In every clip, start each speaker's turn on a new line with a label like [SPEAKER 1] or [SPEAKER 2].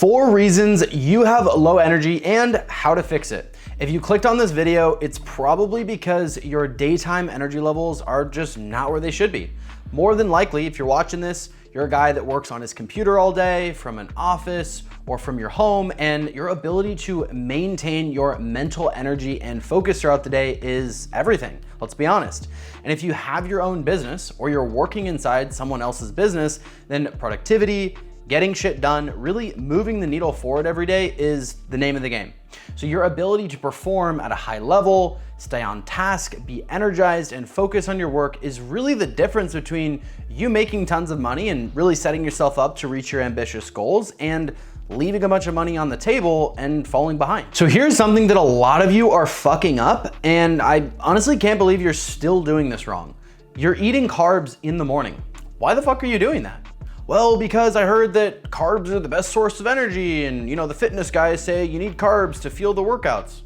[SPEAKER 1] 4 reasons you have low energy and how to fix it. If you clicked on this video, it's probably because your daytime energy levels are just not where they should be. More than likely, if you're watching this, you're a guy that works on his computer all day from an office or from your home, and your ability to maintain your mental energy and focus throughout the day is everything. Let's be honest. And if you have your own business or you're working inside someone else's business, then productivity, getting shit done, really moving the needle forward every day is the name of the game. So your ability to perform at a high level, stay on task, be energized, and focus on your work is really the difference between you making tons of money and really setting yourself up to reach your ambitious goals and leaving a bunch of money on the table and falling behind. So here's something that a lot of you are fucking up, and I honestly can't believe you're still doing this wrong. You're eating carbs in the morning. Why the fuck are you doing that? Well, because I heard that carbs are the best source of energy, and the fitness guys say you need carbs to fuel the workouts.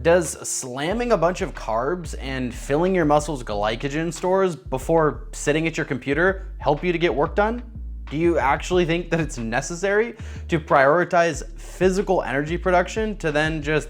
[SPEAKER 1] Does slamming a bunch of carbs and filling your muscles glycogen stores before sitting at your computer help you to get work done? Do you actually think that it's necessary to prioritize physical energy production to then just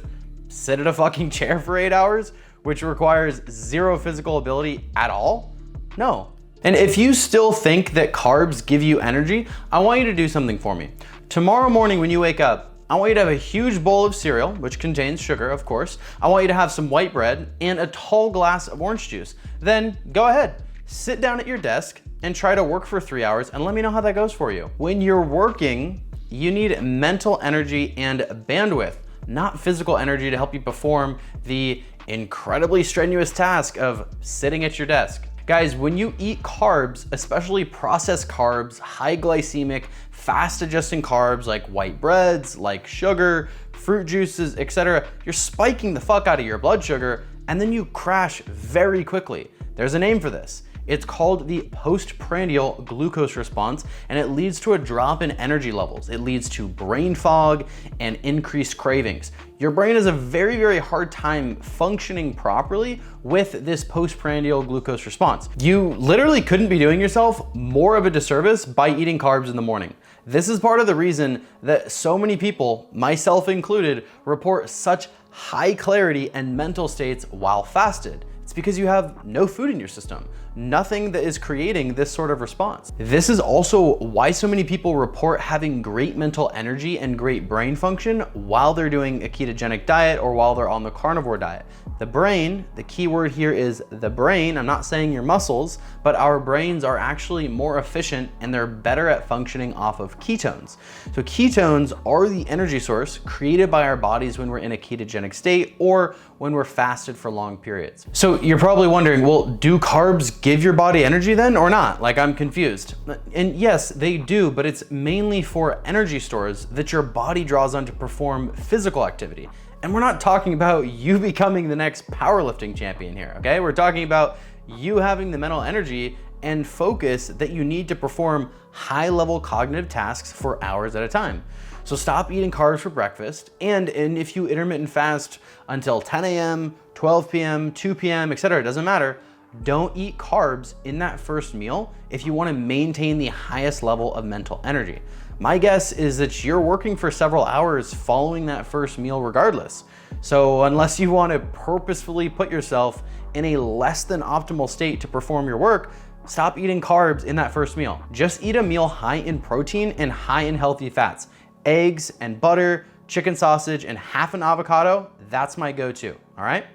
[SPEAKER 1] sit at a fucking chair for 8 hours, which requires zero physical ability at all? No. And if you still think that carbs give you energy, I want you to do something for me. Tomorrow morning when you wake up, I want you to have a huge bowl of cereal, which contains sugar, of course. I want you to have some white bread and a tall glass of orange juice. Then go ahead, sit down at your desk and try to work for 3 hours and let me know how that goes for you. When you're working, you need mental energy and bandwidth, not physical energy to help you perform the incredibly strenuous task of sitting at your desk. Guys, when you eat carbs, especially processed carbs, high glycemic, fast adjusting carbs like white breads, like sugar, fruit juices, etc., you're spiking the fuck out of your blood sugar and then you crash very quickly. There's a name for this. It's called the postprandial glucose response, and it leads to a drop in energy levels. It leads to brain fog and increased cravings. Your brain has a very, very hard time functioning properly with this postprandial glucose response. You literally couldn't be doing yourself more of a disservice by eating carbs in the morning. This is part of the reason that so many people, myself included, report such high clarity and mental states while fasted. It's because you have no food in your system, nothing that is creating this sort of response. This is also why so many people report having great mental energy and great brain function while they're doing a ketogenic diet or while they're on the carnivore diet. The brain, the key word here is the brain. I'm not saying your muscles, but our brains are actually more efficient and they're better at functioning off of ketones. So ketones are the energy source created by our bodies when we're in a ketogenic state or when we're fasted for long periods. So you're probably wondering, well, do carbs give your body energy then or not? Like, I'm confused. And yes, they do, but it's mainly for energy stores that your body draws on to perform physical activity. And we're not talking about you becoming the next powerlifting champion here, okay? We're talking about you having the mental energy and focus that you need to perform high-level cognitive tasks for hours at a time. So stop eating carbs for breakfast, and if you intermittent fast until 10 a.m., 12 p.m., 2 p.m., etc., it doesn't matter, don't eat carbs in that first meal if you want to maintain the highest level of mental energy. My guess is that you're working for several hours following that first meal regardless. So unless you want to purposefully put yourself in a less than optimal state to perform your work, stop eating carbs in that first meal. Just eat a meal high in protein and high in healthy fats. Eggs and butter, chicken sausage, and half an avocado, that's my go-to, all right?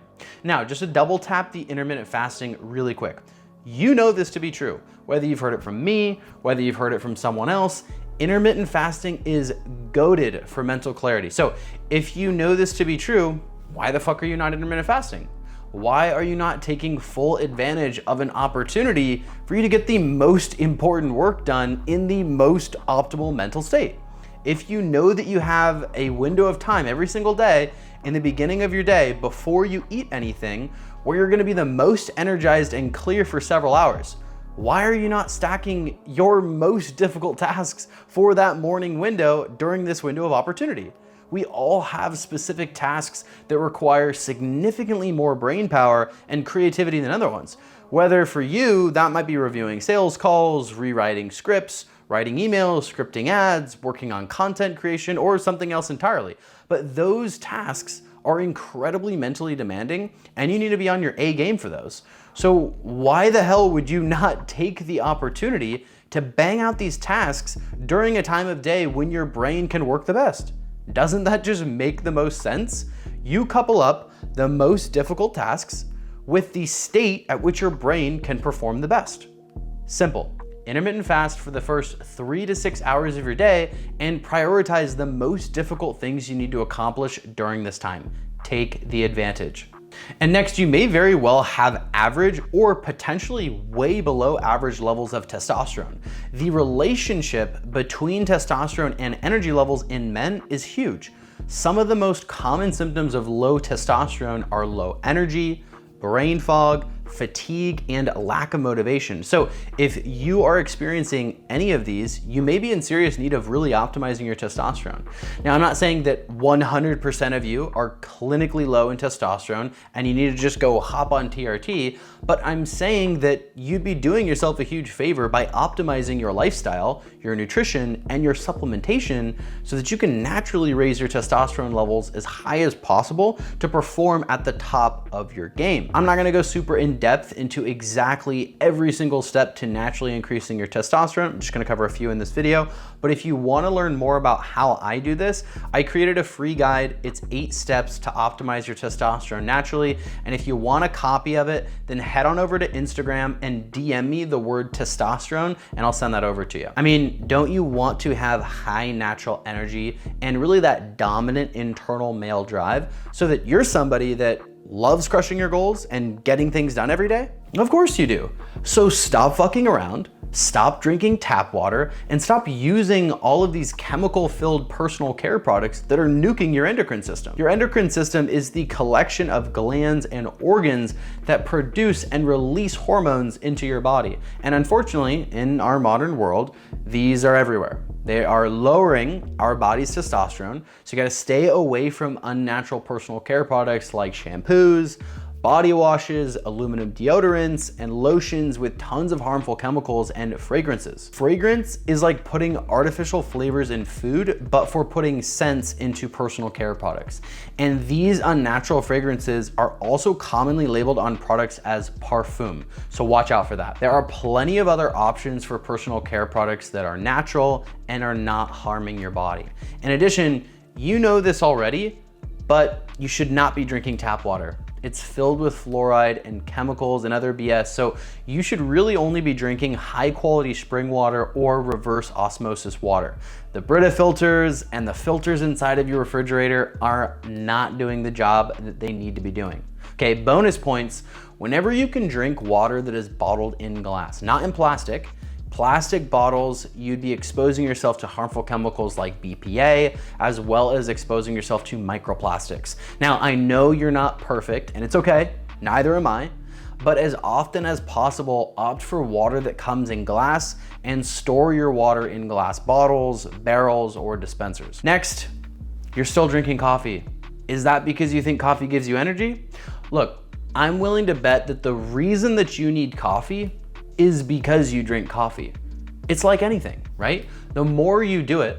[SPEAKER 1] Now, just to double tap the intermittent fasting really quick. You know this to be true, whether you've heard it from me, whether you've heard it from someone else, intermittent fasting is goated for mental clarity. So if you know this to be true, why the fuck are you not intermittent fasting? Why are you not taking full advantage of an opportunity for you to get the most important work done in the most optimal mental state? If you know that you have a window of time every single day in the beginning of your day before you eat anything where you're gonna be the most energized and clear for several hours, why are you not stacking your most difficult tasks for that morning window during this window of opportunity? We all have specific tasks that require significantly more brain power and creativity than other ones. Whether for you, that might be reviewing sales calls, rewriting scripts, writing emails, scripting ads, working on content creation, or something else entirely. But those tasks are incredibly mentally demanding, and you need to be on your A game for those. So why the hell would you not take the opportunity to bang out these tasks during a time of day when your brain can work the best? Doesn't that just make the most sense? You couple up the most difficult tasks with the state at which your brain can perform the best. Simple. Intermittent fast for the first 3 to 6 hours of your day and prioritize the most difficult things you need to accomplish during this time. Take the advantage. And next, you may very well have average or potentially way below average levels of testosterone. The relationship between testosterone and energy levels in men is huge. Some of the most common symptoms of low testosterone are low energy, brain fog, fatigue, and lack of motivation. So if you are experiencing any of these, you may be in serious need of really optimizing your testosterone. Now, I'm not saying that 100% of you are clinically low in testosterone and you need to just go hop on TRT, but I'm saying that you'd be doing yourself a huge favor by optimizing your lifestyle, your nutrition, and your supplementation so that you can naturally raise your testosterone levels as high as possible to perform at the top of your game. I'm not gonna go super in depth into exactly every single step to naturally increasing your testosterone. I'm just gonna cover a few in this video, but if you wanna learn more about how I do this, I created a free guide. It's 8 steps to optimize your testosterone naturally. And if you want a copy of it, then head on over to Instagram and DM me the word testosterone and I'll send that over to you. I mean, don't you want to have high natural energy and really that dominant internal male drive so that you're somebody that loves crushing your goals and getting things done every day? Of course you do. So stop fucking around, stop drinking tap water, and stop using all of these chemical-filled personal care products that are nuking your endocrine system. Your endocrine system is the collection of glands and organs that produce and release hormones into your body. And unfortunately, in our modern world, these are everywhere. They are lowering our body's testosterone, so you gotta stay away from unnatural personal care products like shampoos, body washes, aluminum deodorants, and lotions with tons of harmful chemicals and fragrances. Fragrance is like putting artificial flavors in food, but for putting scents into personal care products. And these unnatural fragrances are also commonly labeled on products as parfum, so watch out for that. There are plenty of other options for personal care products that are natural and are not harming your body. In addition, you know this already, but you should not be drinking tap water. It's filled with fluoride and chemicals and other BS, so you should really only be drinking high quality spring water or reverse osmosis water. The Brita filters and the filters inside of your refrigerator are not doing the job that they need to be doing. Okay, bonus points, whenever you can drink water that is bottled in glass, not in plastic. Plastic bottles, you'd be exposing yourself to harmful chemicals like BPA, as well as exposing yourself to microplastics. Now, I know you're not perfect, and it's okay, neither am I, but as often as possible, opt for water that comes in glass and store your water in glass bottles, barrels, or dispensers. Next, you're still drinking coffee. Is that because you think coffee gives you energy? Look, I'm willing to bet that the reason that you need coffee is because you drink coffee. It's like anything, right? The more you do it,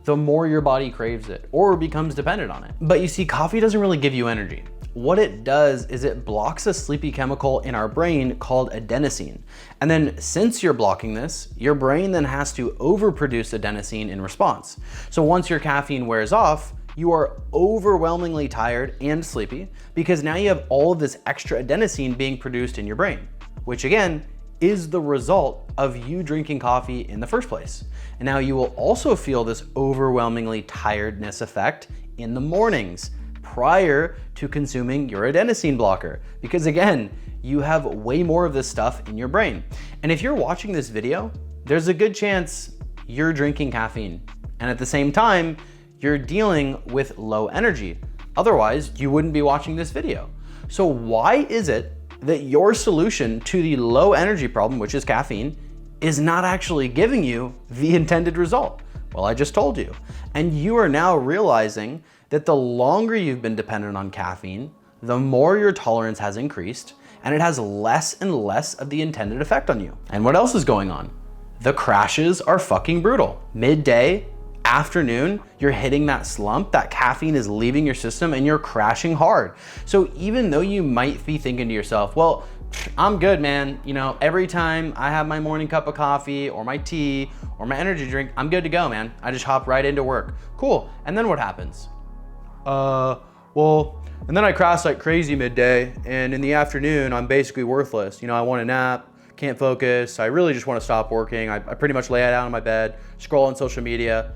[SPEAKER 1] the more your body craves it or becomes dependent on it. But you see, coffee doesn't really give you energy. What it does is it blocks a sleepy chemical in our brain called adenosine. And then since you're blocking this, your brain then has to overproduce adenosine in response. So once your caffeine wears off, you are overwhelmingly tired and sleepy because now you have all of this extra adenosine being produced in your brain, which again, is the result of you drinking coffee in the first place. And now you will also feel this overwhelmingly tiredness effect in the mornings prior to consuming your adenosine blocker. Because again, you have way more of this stuff in your brain. And if you're watching this video, there's a good chance you're drinking caffeine. And at the same time, you're dealing with low energy. Otherwise, you wouldn't be watching this video. So why is it that your solution to the low energy problem, which is caffeine, is not actually giving you the intended result? Well, I just told you. And you are now realizing that the longer you've been dependent on caffeine, the more your tolerance has increased, and it has less and less of the intended effect on you. And what else is going on? the crashes are fucking brutal. Midday, afternoon, you're hitting that slump, that caffeine is leaving your system and you're crashing hard. So even though you might be thinking to yourself, well, I'm good, man. You know, every time I have my morning cup of coffee or my tea or my energy drink, I'm good to go, man. I just hop right into work. Cool. And then what happens? Well, and then I crash like crazy midday, and in the afternoon, I'm basically worthless. You know, I want a nap, can't focus. I really just want to stop working. I pretty much lay down on my bed, scroll on social media.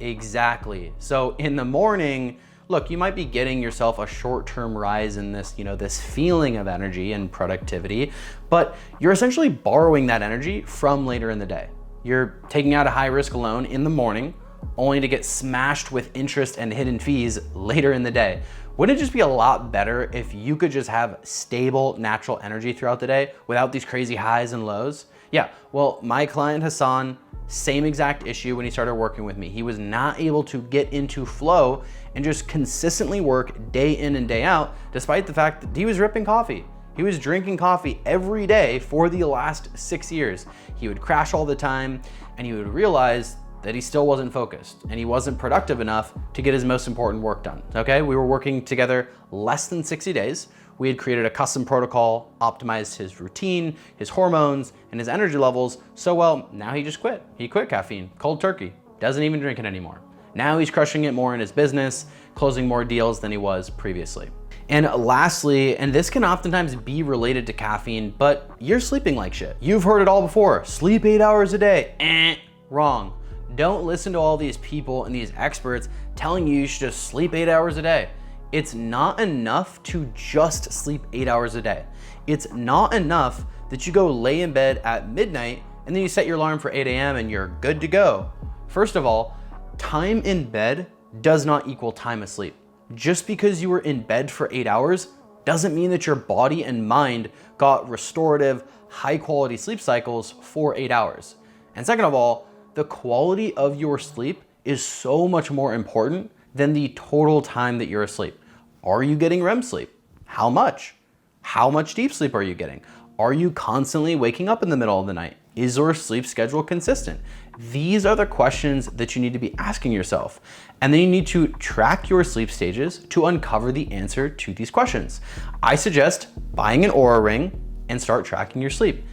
[SPEAKER 1] Exactly. So in the morning, look, you might be getting yourself a short-term rise in this, you know, this feeling of energy and productivity, but you're essentially borrowing that energy from later in the day. You're taking out a high-risk loan in the morning, only to get smashed with interest and hidden fees later in the day. Wouldn't it just be a lot better if you could just have stable, natural energy throughout the day without these crazy highs and lows? Yeah, well, my client Hassan, same exact issue when he started working with me. He was not able to get into flow and just consistently work day in and day out, despite the fact that he was ripping coffee. He was drinking coffee every day for the last 6 years. He would crash all the time, and he would realize that he still wasn't focused and he wasn't productive enough to get his most important work done, okay? We were working together less than 60 days. We had created a custom protocol, optimized his routine, his hormones, and his energy levels so well, now he just quit. He quit caffeine, cold turkey, doesn't even drink it anymore. Now he's crushing it more in his business, closing more deals than he was previously. And lastly, and this can oftentimes be related to caffeine, but you're sleeping like shit. You've heard it all before, sleep 8 hours a day. Wrong. Don't listen to all these people and these experts telling you should just sleep 8 hours a day. It's not enough to just sleep 8 hours a day. It's not enough that you go lay in bed at midnight and then you set your alarm for 8 a.m. and you're good to go. First of all, time in bed does not equal time asleep. Just because you were in bed for 8 hours doesn't mean that your body and mind got restorative, high quality sleep cycles for 8 hours. And second of all, the quality of your sleep is so much more important than the total time that you're asleep. Are you getting REM sleep? How much? How much deep sleep are you getting? Are you constantly waking up in the middle of the night? Is your sleep schedule consistent? These are the questions that you need to be asking yourself. And then you need to track your sleep stages to uncover the answer to these questions. I suggest buying an Oura Ring and start tracking your sleep.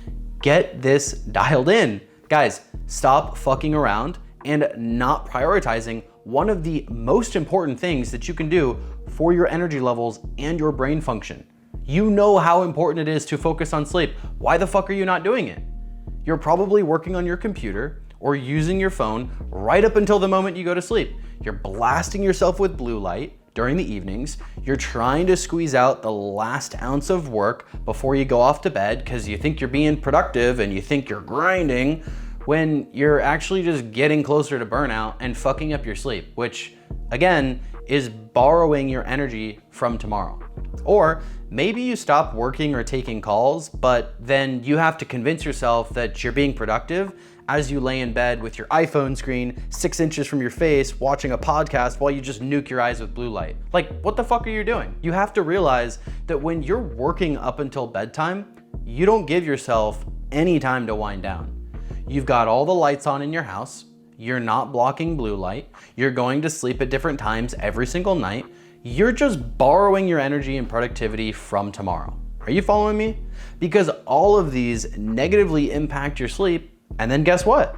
[SPEAKER 1] Get this dialed in. Guys, stop fucking around and not prioritizing one of the most important things that you can do for your energy levels and your brain function. You know how important it is to focus on sleep. Why the fuck are you not doing it? You're probably working on your computer or using your phone right up until the moment you go to sleep. You're blasting yourself with blue light during the evenings. You're trying to squeeze out the last ounce of work before you go off to bed because you think you're being productive and you think you're grinding, when you're actually just getting closer to burnout and fucking up your sleep, which again is borrowing your energy from tomorrow. Or maybe you stop working or taking calls, but then you have to convince yourself that you're being productive as you lay in bed with your iPhone screen 6 inches from your face watching a podcast while you just nuke your eyes with blue light. Like, what the fuck are you doing? You have to realize that when you're working up until bedtime, you don't give yourself any time to wind down. You've got all the lights on in your house, you're not blocking blue light, you're going to sleep at different times every single night, you're just borrowing your energy and productivity from tomorrow. Are you following me? Because all of these negatively impact your sleep, and then guess what?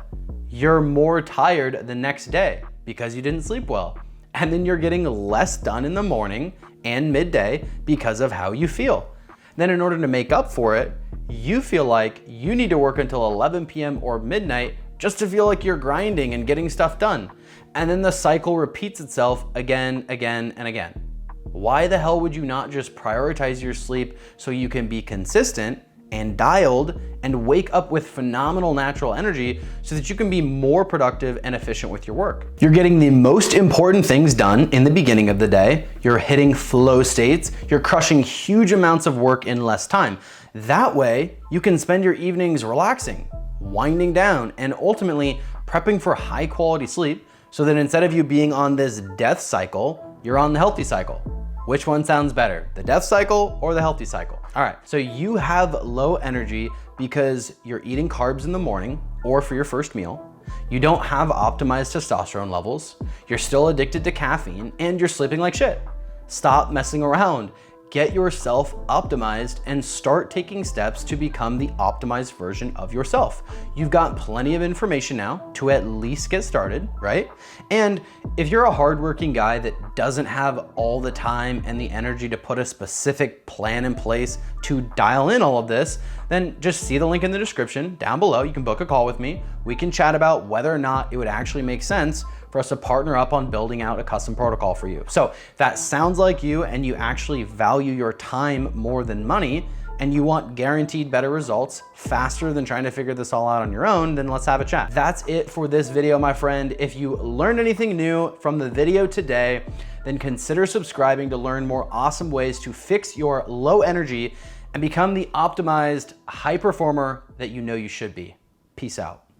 [SPEAKER 1] You're more tired the next day because you didn't sleep well. And then you're getting less done in the morning and midday because of how you feel. Then in order to make up for it, you feel like you need to work until 11 p.m. or midnight just to feel like you're grinding and getting stuff done. And then the cycle repeats itself again, and again. Why the hell would you not just prioritize your sleep so you can be consistent and dialed and wake up with phenomenal natural energy so that you can be more productive and efficient with your work? You're getting the most important things done in the beginning of the day. You're hitting flow states. You're crushing huge amounts of work in less time. That way, you can spend your evenings relaxing, winding down, and ultimately prepping for high quality sleep so that instead of you being on this death cycle, you're on the healthy cycle. Which one sounds better, the death cycle or the healthy cycle? All right, so you have low energy because you're eating carbs in the morning, or for your first meal, you don't have optimized testosterone levels, you're still addicted to caffeine, and you're sleeping like shit. Stop messing around. Get yourself optimized and start taking steps to become the optimized version of yourself. You've got plenty of information now to at least get started, right? And if you're a hardworking guy that doesn't have all the time and the energy to put a specific plan in place to dial in all of this, then just see the link in the description down below. You can book a call with me. We can chat about whether or not it would actually make sense for us to partner up on building out a custom protocol for you. So if that sounds like you and you actually value your time more than money and you want guaranteed better results faster than trying to figure this all out on your own, then let's have a chat. That's it for this video, my friend. If you learned anything new from the video today, then consider subscribing to learn more awesome ways to fix your low energy and become the optimized high performer that you know you should be. Peace out.